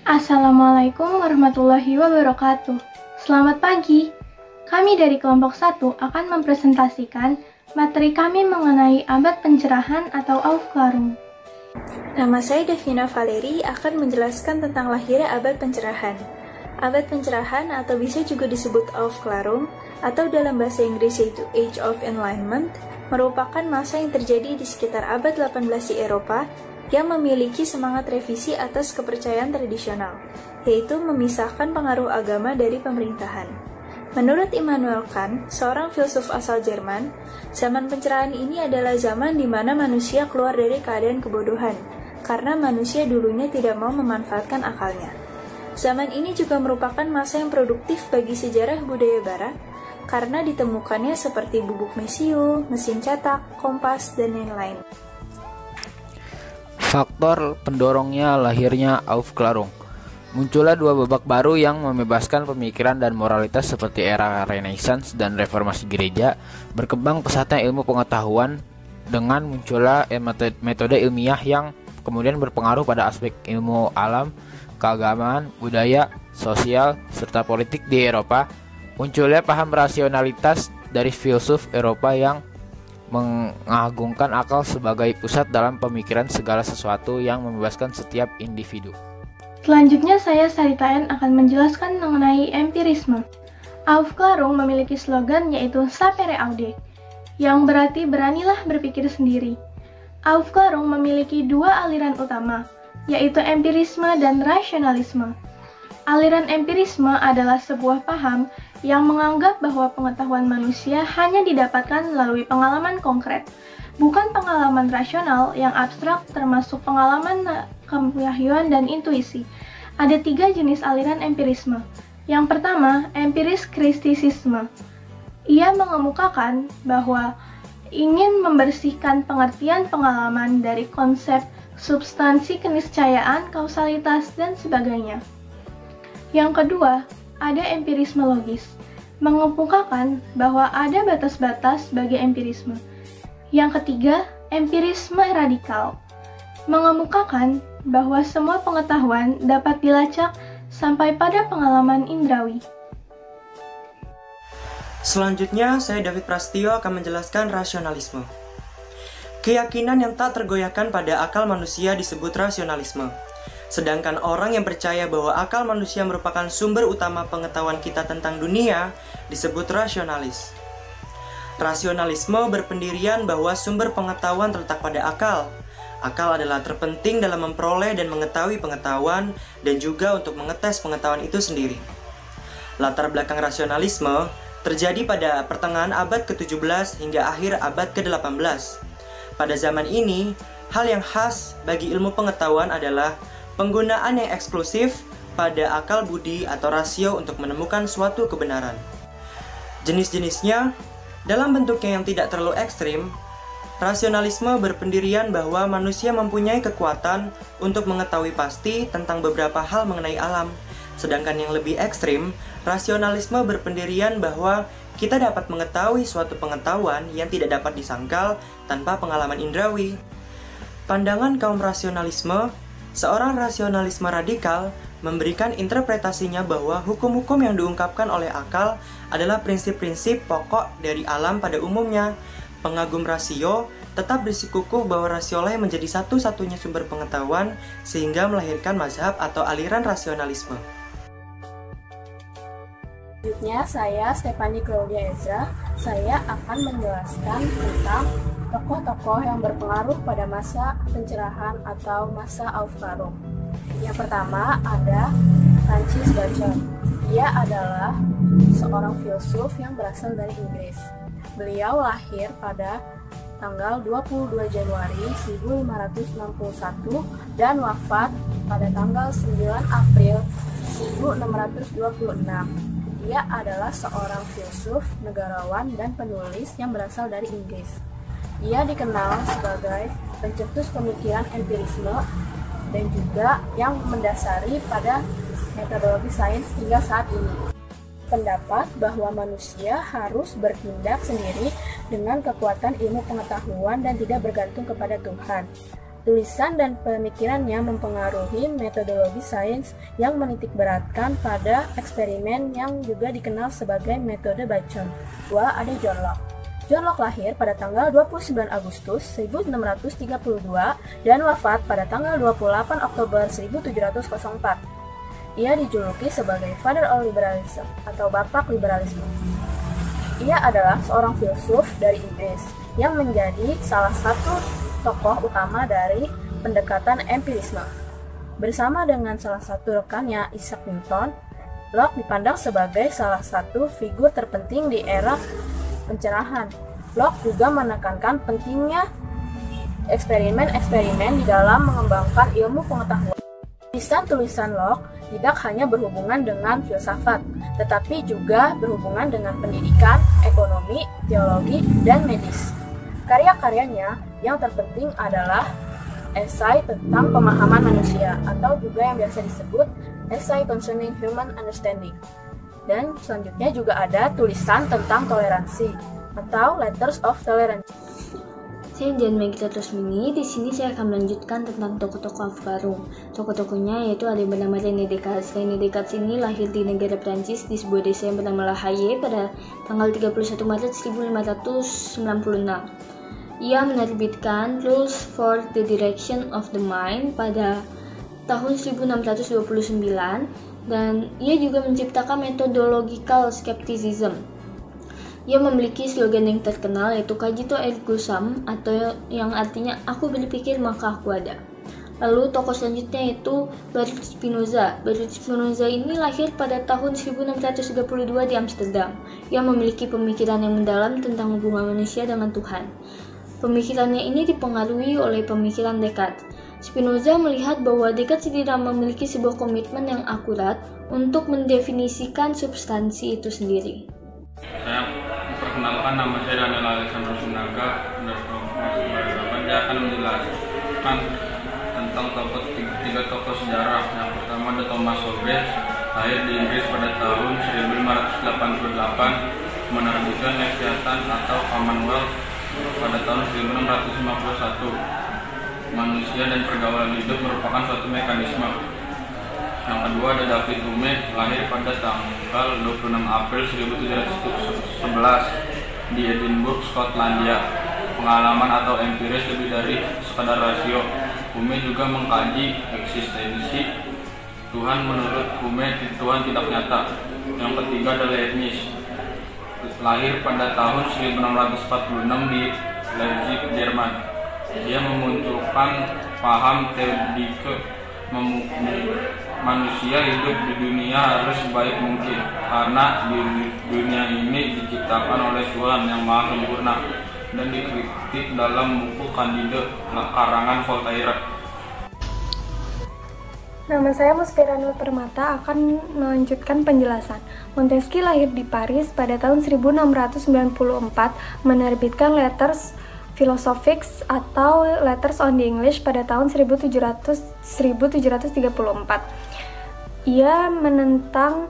Assalamualaikum warahmatullahi wabarakatuh. Selamat pagi. Kami dari kelompok 1 akan mempresentasikan materi kami mengenai abad pencerahan atau Aufklärung. Nama saya Devina Valeri akan menjelaskan tentang lahirnya abad pencerahan. Abad pencerahan atau bisa juga disebut Aufklärung atau dalam bahasa Inggris yaitu Age of Enlightenment merupakan masa yang terjadi di sekitar abad 18 di Eropa yang memiliki semangat revisi atas kepercayaan tradisional, yaitu memisahkan pengaruh agama dari pemerintahan. Menurut Immanuel Kant, seorang filsuf asal Jerman, zaman pencerahan ini adalah zaman di mana manusia keluar dari keadaan kebodohan, karena manusia dulunya tidak mau memanfaatkan akalnya. Zaman ini juga merupakan masa yang produktif bagi sejarah budaya barat, karena ditemukannya seperti bubuk mesiu, mesin cetak, kompas, dan lain-lain. Faktor pendorongnya lahirnya Aufklärung. Muncullah dua babak baru yang membebaskan pemikiran dan moralitas seperti era Renaissance dan reformasi gereja. Berkembang pesatnya ilmu pengetahuan dengan munculnya metode ilmiah yang kemudian berpengaruh pada aspek ilmu alam, keagamaan, budaya, sosial, serta politik di Eropa. Munculnya paham rasionalitas dari filsuf Eropa yang mengagungkan akal sebagai pusat dalam pemikiran segala sesuatu yang membebaskan setiap individu. Selanjutnya saya Sarita N akan menjelaskan mengenai empirisme. Aufklärung memiliki slogan yaitu Sapere Aude, yang berarti beranilah berpikir sendiri. Aufklärung memiliki dua aliran utama, yaitu empirisme dan rasionalisme. Aliran empirisme adalah sebuah paham yang menganggap bahwa pengetahuan manusia hanya didapatkan melalui pengalaman konkret, bukan pengalaman rasional yang abstrak termasuk pengalaman kewahyuan dan intuisi. Ada 3 jenis aliran empirisme. Yang pertama, empiris kritisisme. Ia mengemukakan bahwa ingin membersihkan pengertian pengalaman dari konsep substansi keniscayaan, kausalitas, dan sebagainya. Yang kedua, ada empirisme logis, mengemukakan bahwa ada batas-batas bagi empirisme. Yang ketiga, empirisme radikal, mengemukakan bahwa semua pengetahuan dapat dilacak sampai pada pengalaman indrawi. Selanjutnya, saya David Prastio akan menjelaskan rasionalisme. Keyakinan yang tak tergoyahkan pada akal manusia disebut rasionalisme. Sedangkan orang yang percaya bahwa akal manusia merupakan sumber utama pengetahuan kita tentang dunia disebut rasionalis. Rasionalisme berpendirian bahwa sumber pengetahuan terletak pada akal. Akal adalah terpenting dalam memperoleh dan mengetahui pengetahuan dan juga untuk mengetes pengetahuan itu sendiri. Latar belakang rasionalisme terjadi pada pertengahan abad ke-17 hingga akhir abad ke-18. Pada zaman ini, hal yang khas bagi ilmu pengetahuan adalah penggunaan yang eksklusif pada akal budi atau rasio untuk menemukan suatu kebenaran. Jenis-jenisnya, dalam bentuknya yang tidak terlalu ekstrim, rasionalisme berpendirian bahwa manusia mempunyai kekuatan untuk mengetahui pasti tentang beberapa hal mengenai alam. Sedangkan yang lebih ekstrim, rasionalisme berpendirian bahwa kita dapat mengetahui suatu pengetahuan yang tidak dapat disangkal tanpa pengalaman indrawi. Pandangan kaum rasionalisme, seorang rasionalisme radikal memberikan interpretasinya bahwa hukum-hukum yang diungkapkan oleh akal adalah prinsip-prinsip pokok dari alam pada umumnya. Pengagum rasio tetap bersikukuh bahwa rasiolah yang menjadi satu-satunya sumber pengetahuan sehingga melahirkan mazhab atau aliran rasionalisme. Selanjutnya saya Stephanie Claudia Ezra. Saya akan menjelaskan tentang tokoh-tokoh yang berpengaruh pada masa pencerahan atau masa Aufklärung. Yang pertama ada Francis Bacon. Dia adalah seorang filsuf yang berasal dari Inggris. Beliau lahir pada tanggal 22 Januari 1561 dan wafat pada tanggal 9 April 1626. Dia adalah seorang filsuf, negarawan, dan penulis yang berasal dari Inggris. Ia dikenal sebagai pencetus pemikiran empirisme dan juga yang mendasari pada metodologi sains hingga saat ini. Pendapat bahwa manusia harus bertindak sendiri dengan kekuatan ilmu pengetahuan dan tidak bergantung kepada Tuhan. Tulisan dan pemikirannya mempengaruhi metodologi sains yang menitikberatkan pada eksperimen yang juga dikenal sebagai metode Bacon. 2. Ada John Locke. John Locke lahir pada tanggal 29 Agustus 1632 dan wafat pada tanggal 28 Oktober 1704. Ia dijuluki sebagai Father of Liberalism atau Bapak Liberalisme. Ia adalah seorang filsuf dari Inggris yang menjadi salah satu tokoh utama dari pendekatan empirisme. Bersama dengan salah satu rekannya Isaac Newton, Locke dipandang sebagai salah satu figur terpenting di era pencerahan. Locke juga menekankan pentingnya eksperimen-eksperimen di dalam mengembangkan ilmu pengetahuan. Tulisan-tulisan Locke tidak hanya berhubungan dengan filsafat, tetapi juga berhubungan dengan pendidikan, ekonomi, teologi, dan medis. Karya-karyanya yang terpenting adalah esai tentang pemahaman manusia, atau juga yang biasa disebut Essay Concerning Human Understanding. Dan selanjutnya juga ada tulisan tentang toleransi, atau Letters of Tolerance. Saya Dian Megita Rusmini. Di sini saya akan melanjutkan tentang tokoh-tokoh Alvarung. Tokoh-tokohnya yaitu ada yang bernama René Descartes. René Descartes ini lahir di negara Prancis di sebuah desa yang bernama La Haye pada tanggal 31 Maret 1596. Ia menerbitkan Rules for the Direction of the Mind pada tahun 1629 dan ia juga menciptakan metodological skepticism. Ia memiliki slogan yang terkenal yaitu Cogito ergo sum, atau yang artinya aku berpikir maka aku ada. Lalu tokoh selanjutnya yaitu Baruch Spinoza. Baruch Spinoza ini lahir pada tahun 1632 di Amsterdam. Ia memiliki pemikiran yang mendalam tentang hubungan manusia dengan Tuhan. Pemikirannya ini dipengaruhi oleh pemikiran Descartes. Spinoza melihat bahwa Descartes tidak memiliki sebuah komitmen yang akurat untuk mendefinisikan substansi itu sendiri. Perkenalkan, nama saya Daniel Alexander Sunaga. Dia akan menjelaskan tentang tiga tokoh sejarah. Yang pertama ada Thomas Hobbes, lahir di Inggris pada tahun 1588, menerbitkan Leviathan atau Commonwealth pada tahun 1651. Manusia dan pergaulan hidup merupakan suatu mekanisme. Yang kedua ada David Hume, lahir pada tanggal 26 April 1711 di Edinburgh, Skotlandia. Pengalaman atau empiris lebih dari sekadar rasio. Hume juga mengkaji eksistensi Tuhan. Menurut Hume, Tuhan tidak nyata. Yang ketiga ada Leibniz, lahir pada tahun 1646 di Leipzig, Jerman. Dia memunculkan paham teodike, manusia hidup di dunia harus sebaik mungkin karena di dunia ini diciptakan oleh Tuhan yang maha sempurna, dan dikritik dalam buku Candide karangan Voltaire. Nama saya Muspira Nur Permata akan melanjutkan penjelasan. Montesquieu lahir di Paris pada tahun 1694, menerbitkan Letters Philosophiques atau Letters on the English pada tahun 1734. Ia menentang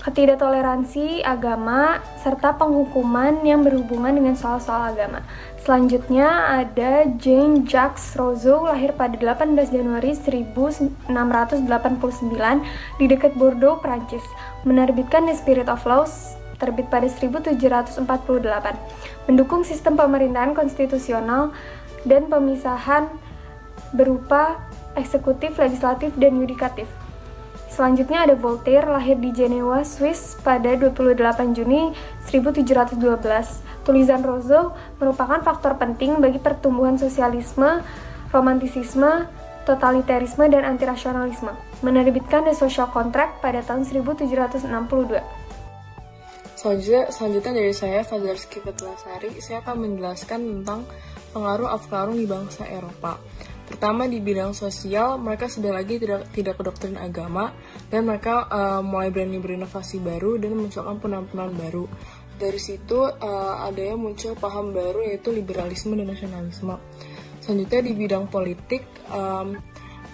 ketidaktoleransi agama serta penghukuman yang berhubungan dengan soal-soal agama. Selanjutnya ada Jean-Jacques Rousseau, lahir pada 18 Januari 1689 di dekat Bordeaux, Prancis, menerbitkan The Spirit of Laws terbit pada 1748, mendukung sistem pemerintahan konstitusional dan pemisahan berupa eksekutif, legislatif, dan yudikatif. Selanjutnya ada Voltaire, lahir di Jenewa, Swiss pada 28 Juni 1712. Tulisan Rousseau merupakan faktor penting bagi pertumbuhan sosialisme, romantisisme, totalitarisme, dan antirasionalisme. Menerbitkan The Social Contract pada tahun 1762. Selanjutnya dari saya, Fadlarski Fetlasari, saya akan menjelaskan tentang pengaruh Aufklärung di bangsa Eropa. Pertama, di bidang sosial, mereka sudah lagi tidak kedoktrin agama, dan mereka mulai berani berinovasi baru dan memunculkan penampilan baru. Dari situ ada yang muncul paham baru, yaitu liberalisme dan nasionalisme. Selanjutnya di bidang politik,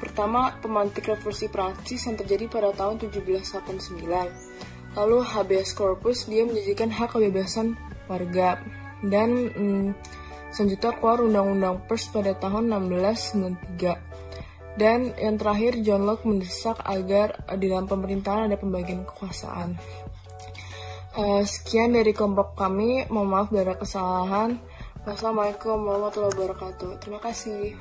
pertama pemantik revolusi Prancis yang terjadi pada tahun 1789. Lalu habeas corpus, dia menjanjikan hak kebebasan warga. Dan Selanjutnya keluar Undang-Undang Pers pada tahun 1693. Dan yang terakhir, John Locke mendesak agar di dalam pemerintahan ada pembagian kekuasaan. Sekian dari kelompok kami, mohon maaf bila ada kesalahan. Wassalamualaikum warahmatullahi wabarakatuh. Terima kasih.